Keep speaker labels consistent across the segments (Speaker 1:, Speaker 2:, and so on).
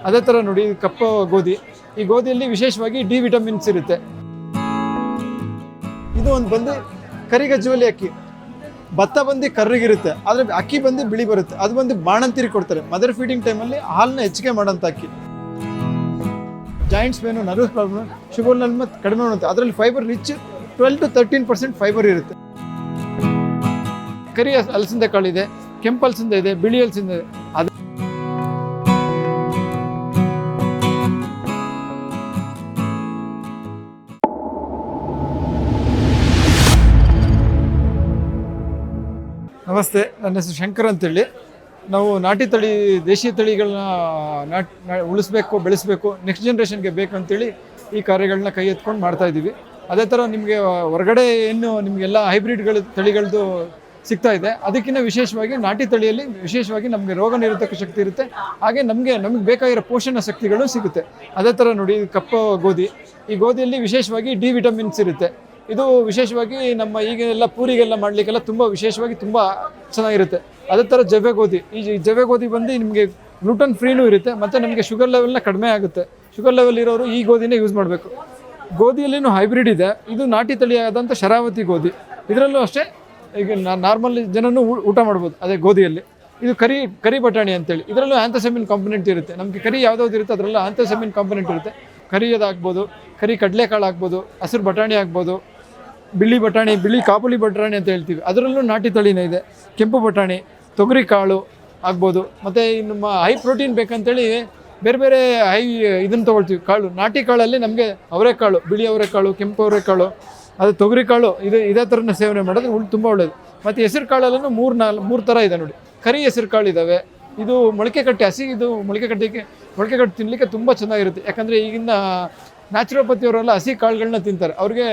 Speaker 1: ಅದೇ ಥರ ನೋಡಿ ಕಪ್ಪು ಗೋಧಿ, ಈ ಗೋಧಿಯಲ್ಲಿ ವಿಶೇಷವಾಗಿ ಡಿ ವಿಟಮಿನ್ಸ್ ಇರುತ್ತೆ. ಇದು ಒಂದು ಬಂದು ಕರಿಗಜ್ಜುವಲಿ ಅಕ್ಕಿ. ಭತ್ತ ಬಂದು ಕರ್ರಗಿರುತ್ತೆ, ಆದರೆ ಅಕ್ಕಿ ಬಂದು ಬಿಳಿ ಬರುತ್ತೆ. ಅದು ಬಂದು ಬಾಣಂತಿರಿ ಕೊಡ್ತಾರೆ ಮದರ್ ಫೀಡಿಂಗ್ ಟೈಮಲ್ಲಿ ಹಾಲನ್ನ ಹೆಚ್ಚಿಗೆ ಮಾಡೋಂಥ ಅಕ್ಕಿ. Joints pain, nervous problem, sugar level ಮತ್ತು ಕಡಿಮೆ ಮಾಡುತ್ತೆ. ಅದರಲ್ಲಿ ಫೈಬರ್ ರಿಚ್ 12 to 13% ಫೈಬರ್ ಇರುತ್ತೆ. ಕರಿ ಹಲಸಿಂದೆ ಕಾಳಿದೆ, ಕೆಂಪು ಹಲಸಿಂದೆ ಇದೆ, ಬಿಳಿ ಹಲಸಿಂದೆ ಇದೆ. ಅದು ನಮಸ್ತೆ, ನನ್ನ ಹೆಸರು ಶಂಕರ್ ಅಂತೇಳಿ. ನಾವು ನಾಟಿ ತಳಿ, ದೇಶೀಯ ತಳಿಗಳನ್ನ ಉಳಿಸ್ಬೇಕು, ಬೆಳೆಸಬೇಕು, ನೆಕ್ಸ್ಟ್ ಜನ್ರೇಷನ್ಗೆ ಬೇಕಂತೇಳಿ ಈ ಕಾರ್ಯಗಳನ್ನ ಕೈ ಎತ್ಕೊಂಡು ಮಾಡ್ತಾಯಿದ್ದೀವಿ. ಅದೇ ಥರ ನಿಮಗೆ ಹೊರಗಡೆ ಏನು ನಿಮಗೆಲ್ಲ ಹೈಬ್ರಿಡ್ಗಳು ತಳಿಗಳದ್ದು ಸಿಗ್ತಾ ಇದೆ, ಅದಕ್ಕಿಂತ ವಿಶೇಷವಾಗಿ ನಾಟಿ ತಳಿಯಲ್ಲಿ ವಿಶೇಷವಾಗಿ ನಮಗೆ ರೋಗ ನಿರೋಧಕ ಶಕ್ತಿ ಇರುತ್ತೆ. ಹಾಗೆ ನಮಗೆ ಬೇಕಾಗಿರೋ ಪೋಷಣ ಶಕ್ತಿಗಳು ಸಿಗುತ್ತೆ. ಅದೇ ಥರ ನೋಡಿ ಕಪ್ಪು ಗೋಧಿ, ಈ ಗೋಧಿಯಲ್ಲಿ ವಿಶೇಷವಾಗಿ ಡಿ ವಿಟಮಿನ್ಸ್ ಇರುತ್ತೆ. ಇದು ವಿಶೇಷವಾಗಿ ನಮ್ಮ ಈಗೆಲ್ಲ ಪೂರಿಗೆಲ್ಲ ಮಾಡಲಿಕ್ಕೆಲ್ಲ ತುಂಬ ವಿಶೇಷವಾಗಿ ತುಂಬ ಚೆನ್ನಾಗಿರುತ್ತೆ. ಅದೇ ಥರ ಜವೆ ಗೋಧಿ, ಈ ಜವೆ ಗೋಧಿ ಬಂದು ನಿಮಗೆ ಗ್ಲೂಟನ್ ಫ್ರೀನೂ ಇರುತ್ತೆ ಮತ್ತು ನಮಗೆ ಶುಗರ್ ಲೆವೆಲ್ನ ಕಡಿಮೆ ಆಗುತ್ತೆ. ಶುಗರ್ ಲೆವೆಲ್ ಇರೋರು ಈ ಗೋಧಿನೇ ಯೂಸ್ ಮಾಡಬೇಕು. ಗೋಧಿಯಲ್ಲಿನೂ ಹೈಬ್ರಿಡ್ ಇದೆ. ಇದು ನಾಟಿ ತಳಿಯಾದಂಥ ಶರಾವತಿ ಗೋಧಿ. ಇದರಲ್ಲೂ ಅಷ್ಟೇ ಈಗ ನಾರ್ಮಲ್ ಜನನೂ ಊಟ ಮಾಡ್ಬೋದು ಅದೇ ಗೋಧಿಯಲ್ಲಿ. ಇದು ಕರಿ ಬಟಾಣಿ ಅಂತೇಳಿ, ಇದರಲ್ಲೂ ಆಂಥೋಸೈಮಿನ್ ಕಾಂಪೊನೆಂಟ್ ಇರುತ್ತೆ. ನಮಗೆ ಕರಿ ಯಾವುದಾದ್ರು ಇರುತ್ತೆ ಅದರಲ್ಲೂ ಆಂಥೋಸೈಮಿನ್ ಕಾಂಪೊನೆಂಟ್ ಇರುತ್ತೆ. ಕರಿಯದಾಗ್ಬೋದು, ಕರಿ ಕಡಲೆಕಾಳು ಆಗ್ಬೋದು, ಹಸಿರು ಬಟಾಣಿ ಆಗ್ಬೋದು, ಬಿಳಿ ಬಟಾಣಿ, ಬಿಳಿ ಕಾಬುಲಿ ಬಟಾಣಿ ಅಂತ ಹೇಳ್ತೀವಿ, ಅದರಲ್ಲೂ ನಾಟಿ ತಳಿನೇ ಇದೆ. ಕೆಂಪು ಬಟಾಣಿ, ತೊಗರಿ ಕಾಳು ಆಗ್ಬೋದು. ಮತ್ತು ನಮ್ಮ ಹೈ ಪ್ರೋಟೀನ್ ಬೇಕಂತೇಳಿ ಬೇರೆ ಬೇರೆ ಇದನ್ನು ತೊಗೊಳ್ತೀವಿ ಕಾಳು. ನಾಟಿ ಕಾಳಲ್ಲಿ ನಮಗೆ ಅವರೆಕಾಳು, ಬಿಳಿ ಅವರೆಕಾಳು, ಕೆಂಪು ಅವರೆಕಾಳು, ಅದು ತೊಗರಿ ಕಾಳು, ಇದೇ ಥರನ ಸೇವನೆ ಮಾಡೋದು ತುಂಬ ಒಳ್ಳೆಯದು. ಮತ್ತು ಹೆಸರು ಕಾಳಲ್ಲೂ ಮೂರು ಥರ ಇದೆ ನೋಡಿ. ಕರಿ ಹೆಸರು ಕಾಳು ಇದ್ದಾವೆ. ಇದು ಮೊಳಕೆ ಕಟ್ಟಿ ಹಸಿ, ಇದು ಮೊಳಕೆ ಕಟ್ಟಿ ತಿನ್ನಲಿಕ್ಕೆ ತುಂಬ ಚೆನ್ನಾಗಿರುತ್ತೆ. ಯಾಕಂದರೆ ಈಗಿನ ನ್ಯಾಚುರೋಪತಿಯವರೆಲ್ಲ ಹಸಿ ಕಾಳುಗಳನ್ನ ತಿಂತಾರೆ. ಅವ್ರಿಗೆ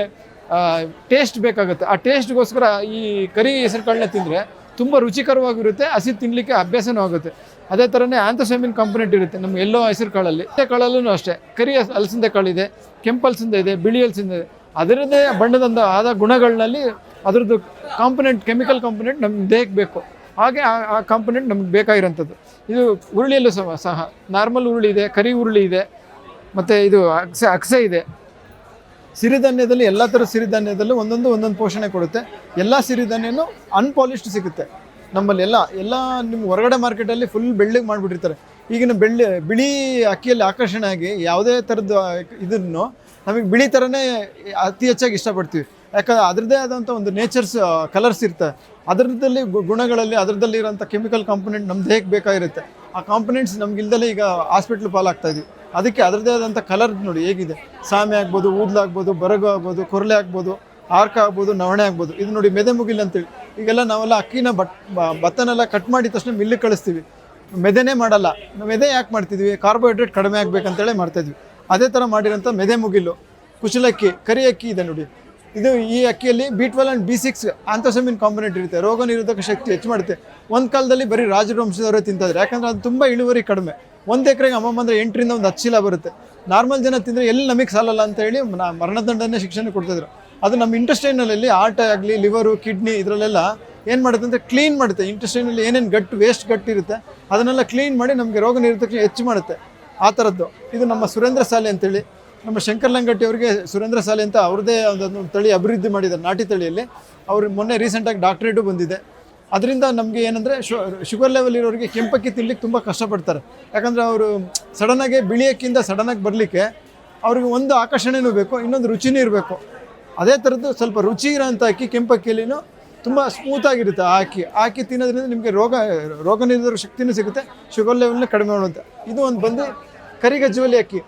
Speaker 1: ಟೇಸ್ಟ್ ಬೇಕಾಗುತ್ತೆ. ಆ ಟೇಸ್ಟ್ಗೋಸ್ಕರ ಈ ಕರಿ ಹೆಸರು ಕಾಳನ್ನ ತಿಂದರೆ ತುಂಬ ರುಚಿಕರವಾಗಿರುತ್ತೆ, ಹಸಿ ತಿನ್ನಲಿಕ್ಕೆ ಅಭ್ಯಾಸನೂ ಆಗುತ್ತೆ. ಅದೇ ಥರನೇ ಆಂಥೋಸೈಮಿನ್ ಕಾಂಪೊನೆಂಟ್ ಇರುತ್ತೆ ನಮ್ಮ ಎಲ್ಲೋ ಹೆಸರು ಕಾಳಲ್ಲಿ. ಕಾಳಲ್ಲೂ ಅಷ್ಟೇ ಕರಿ ಹಲಸಿಂದೆ ಕಾಳಿದೆ, ಕೆಂಪು ಹಲಸಿಂದೆ ಇದೆ, ಬಿಳಿ ಹಲಸಿಂದೆ ಇದೆ. ಅದರದ್ದೇ ಬಣ್ಣದಿಂದ ಆದ ಗುಣಗಳಲ್ಲಿ ಅದರದ್ದು ಕಾಂಪೊನೆಂಟ್, ಕೆಮಿಕಲ್ ಕಾಂಪೊನೆಂಟ್ ನಮ್ಮ ದೇಹಕ್ಕೆ ಬೇಕು. ಹಾಗೆ ಆ ಕಾಂಪೊನೆಂಟ್ ನಮ್ಗೆ ಬೇಕಾಗಿರೋಂಥದ್ದು. ಇದು ಉರುಳಿಯಲ್ಲೂ ಸಹ ನಾರ್ಮಲ್ ಉರುಳಿ ಇದೆ, ಕರಿ ಉರುಳಿ ಇದೆ, ಮತ್ತು ಇದು ಅಕ್ಸೆ ಇದೆ. ಸಿರಿಧಾನ್ಯದಲ್ಲಿ ಎಲ್ಲ ಥರ ಸಿರಿಧಾನ್ಯದಲ್ಲೂ ಒಂದೊಂದು ಪೋಷಣೆ ಕೊಡುತ್ತೆ. ಎಲ್ಲ ಸಿರಿಧಾನ್ಯನೂ ಅನ್ಪಾಲಿಶ್ಡ್ ಸಿಗುತ್ತೆ ನಮ್ಮಲ್ಲಿ. ಎಲ್ಲ ನಿಮ್ಮ ಹೊರಗಡೆ ಮಾರ್ಕೆಟಲ್ಲಿ ಫುಲ್ ಬೆಳ್ಳಗೆ ಮಾಡಿಬಿಟ್ಟಿರ್ತಾರೆ. ಈಗಿನ ಬಿಳಿ ಅಕ್ಕಿಯಲ್ಲಿ ಆಕರ್ಷಣೆ ಆಗಿ ಯಾವುದೇ ಥರದ್ದು ಇದನ್ನು ನಮಗೆ ಬಿಳಿ ಥರನೇ ಅತಿ ಹೆಚ್ಚಾಗಿ ಇಷ್ಟಪಡ್ತೀವಿ. ಯಾಕಂದರೆ ಅದರದ್ದೇ ಆದಂಥ ಒಂದು ನೇಚರ್ಸ್ ಕಲರ್ಸ್ ಇರ್ತವೆ. ಅದರದ್ದಲ್ಲಿ ಗುಣಗಳಲ್ಲಿ ಅದರದಲ್ಲಿ ಇರೋಂಥ ಕೆಮಿಕಲ್ ಕಾಂಪೊನೆಂಟ್ ನಮ್ಮ ದೇಹಕ್ಕೆ ಬೇಕಾಗಿರುತ್ತೆ. ಆ ಕಾಂಪೊನೆಂಟ್ಸ್ ನಮಗಿಲ್ದಲೇ ಈಗ ಹಾಸ್ಪಿಟ್ಲ್ ಪಾಲಾಗ್ತಾಯಿದ್ವಿ. ಅದಕ್ಕೆ ಅದರದ್ದೇ ಆದಂಥ ಕಲರ್ ನೋಡಿ ಹೇಗಿದೆ. ಸಾಮೆ ಆಗ್ಬೋದು, ಊದ್ಲಾಗ್ಬೋದು, ಬರಗು ಆಗ್ಬೋದು, ಕೊರಲೆ ಆಗ್ಬೋದು, ಆರ್ಕ ಆಗ್ಬೋದು, ನವಣೆ ಆಗ್ಬೋದು. ಇದು ನೋಡಿ ಮೆದೆ ಮುಗಿಲ್ ಅಂತೇಳಿ. ಈಗೆಲ್ಲ ನಾವೆಲ್ಲ ಅಕ್ಕಿನ ಭತ್ತನೆಲ್ಲ ಕಟ್ ಮಾಡಿದ ತಕ್ಷಣ ಮಿಲ್ಲಿಗೆ ಕಳಿಸ್ತೀವಿ, ಮೆದೆನೇ ಮಾಡಲ್ಲ. ಮೆದೆ ಯಾಕೆ ಮಾಡ್ತಿದ್ವಿ? ಕಾರ್ಬೋಹೈಡ್ರೇಟ್ ಕಡಿಮೆ ಆಗಬೇಕಂತೇಳಿ ಮಾಡ್ತಾಯಿದ್ವಿ. ಅದೇ ಥರ ಮಾಡಿರೋಂಥ ಮೆದೆ ಮುಗಿಲು, ಕುಚಲಕ್ಕಿ, ಕರಿ ಅಕ್ಕಿ ಇದೆ ನೋಡಿ. ಈ ಅಕ್ಕಿಯಲ್ಲಿ B12 and B6 ಆಂಥೋಸೈಮಿನ್ ಕಾಂಪೊನೆಂಟ್ ಇರುತ್ತೆ. ರೋಗ ನಿರೋಧಕ ಶಕ್ತಿ ಹೆಚ್ಚು ಮಾಡುತ್ತೆ. ಒಂದು ಕಾಲದಲ್ಲಿ ಬರೀ ರಾಜವಂಶದವರೇ ತಿಂತಾಯಿದ್ರು, ಯಾಕಂದರೆ ಅದು ತುಂಬ ಇಳುವರಿ ಕಡಿಮೆ. 1 ಎಕರೆಗೆ ಅಮ್ಮಮ್ಮ ಅಂದರೆ 8 ರಿಂದ 10 ಚೀಲ ಬರುತ್ತೆ. ನಾರ್ಮಲ್ ಜನ ತಿಂದರೆ ಎಲ್ಲಿ ನಮಗೆ ಸಾಲಲ್ಲ ಅಂತೇಳಿ ಮರಣದಂಡನೆ ಶಿಕ್ಷಣ ಕೊಡ್ತಾಯಿದ್ರು. ಅದು ನಮ್ಮ ಇಂಟೆಸ್ಟೈನಲ್ಲಿ ಆರ್ಟ್ ಆಗಲಿ, ಲಿವರು, ಕಿಡ್ನಿ ಇದರಲ್ಲೆಲ್ಲ ಏನು ಮಾಡುತ್ತೆ ಅಂದರೆ ಕ್ಲೀನ್ ಮಾಡುತ್ತೆ. ಇಂಟೆಸ್ಟೈನಲ್ಲಿ ಏನೇನು ವೇಸ್ಟ್ ಗಟ್ಟು ಇರುತ್ತೆ ಅದನ್ನೆಲ್ಲ ಕ್ಲೀನ್ ಮಾಡಿ ನಮಗೆ ರೋಗ ನಿರೋಧಕ ಹೆಚ್ಚು ಮಾಡುತ್ತೆ. ಆ ಥರದ್ದು ಇದು ನಮ್ಮ ಸುರೇಂದ್ರ ಸಾಲೆ ಅಂತೇಳಿ, ನಮ್ಮ ಶಂಕರ್ ಲಂಗಟ್ಟಿ ಅವರಿಗೆ ಸುರೇಂದ್ರ ಸಾಲೆ ಅಂತ ಅವ್ರದ್ದೇ ಒಂದು ತಳಿ ಅಭಿವೃದ್ಧಿ ಮಾಡಿದ್ದಾರೆ ನಾಟಿ ತಳಿಯಲ್ಲಿ. ಅವ್ರಿಗೆ ಮೊನ್ನೆ ರೀಸೆಂಟಾಗಿ ಡಾಕ್ಟ್ರೇಟು ಬಂದಿದೆ. ಅದರಿಂದ ನಮಗೆ ಏನಂದರೆ ಶುಗರ್ ಲೆವೆಲ್ ಇರೋರಿಗೆ ಕೆಂಪಕ್ಕಿ ತಿನ್ನಲಿಕ್ಕೆ ತುಂಬ ಕಷ್ಟಪಡ್ತಾರೆ. ಯಾಕಂದರೆ ಅವರು ಸಡನ್ನಾಗಿ ಬಿಳಿ ಅಕ್ಕಿಯಿಂದ ಸಡನ್ನಾಗಿ ಬರಲಿಕ್ಕೆ ಅವ್ರಿಗೆ ಒಂದು ಆಕರ್ಷಣೆಯೂ ಬೇಕು, ಇನ್ನೊಂದು ರುಚಿನೂ ಇರಬೇಕು. ಅದೇ ಥರದ್ದು ಸ್ವಲ್ಪ ರುಚಿ ಇರೋಂಥ ಅಕ್ಕಿ ಕೆಂಪಕ್ಕಿಯಲ್ಲಿನೂ ತುಂಬ ಸ್ಮೂತಾಗಿರುತ್ತೆ. ಆ ಅಕ್ಕಿ ತಿನ್ನೋದ್ರಿಂದ ನಿಮಗೆ ರೋಗ ನಿರೋಧಕ ಶಕ್ತಿನೂ ಸಿಗುತ್ತೆ, ಶುಗರ್ ಲೆವೆಲ್ನ ಕಡಿಮೆ ಮಾಡುತ್ತೆ. ಇದು ಒಂದು ಬಂದು ಕರಿಗಜ್ಜುವಲಿ ಅಕ್ಕಿ.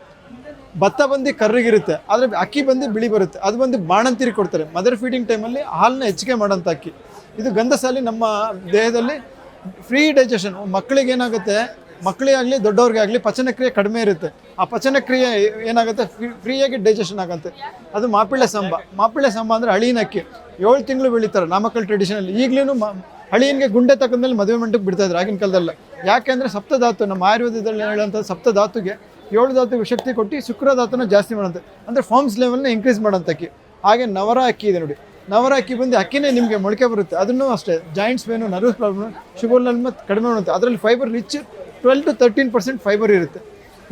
Speaker 1: ಭತ್ತ ಬಂದು ಕರ್ರಗಿರುತ್ತೆ, ಆದರೆ ಅಕ್ಕಿ ಬಂದು ಬಿಳಿ ಬರುತ್ತೆ. ಅದು ಬಂದು ಬಾಣಂತಿರಿ ಕೊಡ್ತಾರೆ ಮದರ್ ಫೀಡಿಂಗ್ ಟೈಮಲ್ಲಿ ಹಾಲನ್ನ ಹೆಚ್ಚಿಗೆ ಮಾಡೋಂಥ ಅಕ್ಕಿ. ಇದು ಗಂಧಸಾಲಿ ನಮ್ಮ ದೇಹದಲ್ಲಿ ಫ್ರೀ ಡೈಜೆಷನ್. ಮಕ್ಕಳಿಗೆ ಏನಾಗುತ್ತೆ, ಮಕ್ಕಳಿಗಾಗಲಿ ದೊಡ್ಡವ್ರಿಗೆ ಆಗಲಿ ಪಚನಕ್ರಿಯೆ ಕಡಿಮೆ ಇರುತ್ತೆ. ಆ ಪಚನಕ್ರಿಯೆ ಏನಾಗುತ್ತೆ, ಫ್ರೀಯಾಗಿ ಡೈಜೆಷನ್ ಆಗುತ್ತೆ. ಅದು ಮಾಪಿಳ್ಳೆ ಸಂಬ ಅಂದರೆ ಹಳೀನ ಅಕ್ಕಿ. 7 ತಿಂಗಳು ಬೆಳೀತಾರೆ ನಾಮಕಲ್ ಟ್ರೆಡಿಷನಲ್ಲಿ. ಈಗಲೂ ಹಳೀನಿಗೆ ಗುಂಡೆ ತಕ್ಕಂದಲ್ಲಿ ಮದುವೆ ಮಂಟಕ್ಕೆ ಬಿಡ್ತಾಯಿದ್ರು ಆಗಿನ ಕಾಲದಲ್ಲ. ಯಾಕೆಂದರೆ ಸಪ್ತಧಾತು, ನಮ್ಮ ಆಯುರ್ವೇದದಲ್ಲಿ ಹೇಳೋಂಥ ಸಪ್ತಧಾತುಗೆ 7 ಧಾತು ಶಕ್ತಿ ಕೊಟ್ಟು ಶುಕ್ರಧಾತುನ ಜಾಸ್ತಿ ಮಾಡೋಂಥ, ಅಂದರೆ ಫಾರ್ಮ್ಸ್ ಲೆವೆಲ್ನ ಇಂಕ್ರೀಸ್ ಮಾಡೋಂಥ ಅಕ್ಕಿ. ಹಾಗೆ ನವರ ಅಕ್ಕಿ ಇದೆ ನೋಡಿ. ನವರ ಅಕ್ಕಿ ಬಂದು ಅಕ್ಕಿನೇ ನಿಮಗೆ ಮೊಳಕೆ ಬರುತ್ತೆ. ಅದನ್ನು ಅಷ್ಟೇ joints pain, nervous problem, sugar level ಮತ್ತು ಕಡಿಮೆ ಮಾಡುತ್ತೆ. ಅದರಲ್ಲಿ ಫೈಬರ್ ರಿಚ್ 12 to 13% ಫೈಬರ್ ಇರುತ್ತೆ.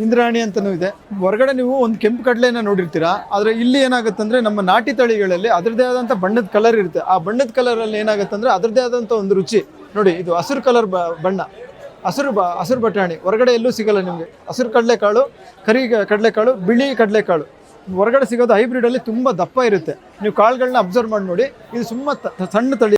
Speaker 1: ಇಂದ್ರಾಣಿ ಅಂತಲೂ ಇದೆ. ಹೊರಗಡೆ ನೀವು ಒಂದು ಕೆಂಪು ಕಡಲೆನ ನೋಡಿರ್ತೀರಾ, ಆದರೆ ಇಲ್ಲಿ ಏನಾಗುತ್ತೆ ಅಂದರೆ ನಮ್ಮ ನಾಟಿ ತಳಿಗಳಲ್ಲಿ ಅದರದ್ದೇ ಆದಂಥ ಬಣ್ಣದ ಕಲರ್ ಇರುತ್ತೆ. ಆ ಬಣ್ಣದ ಕಲರಲ್ಲಿ ಏನಾಗುತ್ತೆ ಅಂದರೆ ಅದರದ್ದೇ ಆದಂಥ ಒಂದು ರುಚಿ. ನೋಡಿ, ಇದು ಹಸಿರು ಕಲರ್ ಬಣ್ಣ, ಹಸಿರು ಬಟಾಣಿ ಹೊರಗಡೆ ಎಲ್ಲೂ ಸಿಗಲ್ಲ ನಿಮಗೆ. ಹಸಿರು ಕಡಲೆಕಾಳು, ಕರಿ ಕಡಲೆಕಾಳು, ಬಿಳಿ ಕಡಲೆಕಾಳು ಹೊರಗಡೆ ಸಿಗೋದು ಹೈಬ್ರಿಡಲ್ಲಿ ತುಂಬ ದಪ್ಪ ಇರುತ್ತೆ. ನೀವು ಕಾಳುಗಳನ್ನ ಅಬ್ಸರ್ವ್ ಮಾಡಿ ನೋಡಿ, ಇದು ಸಣ್ಣ ತಳಿ.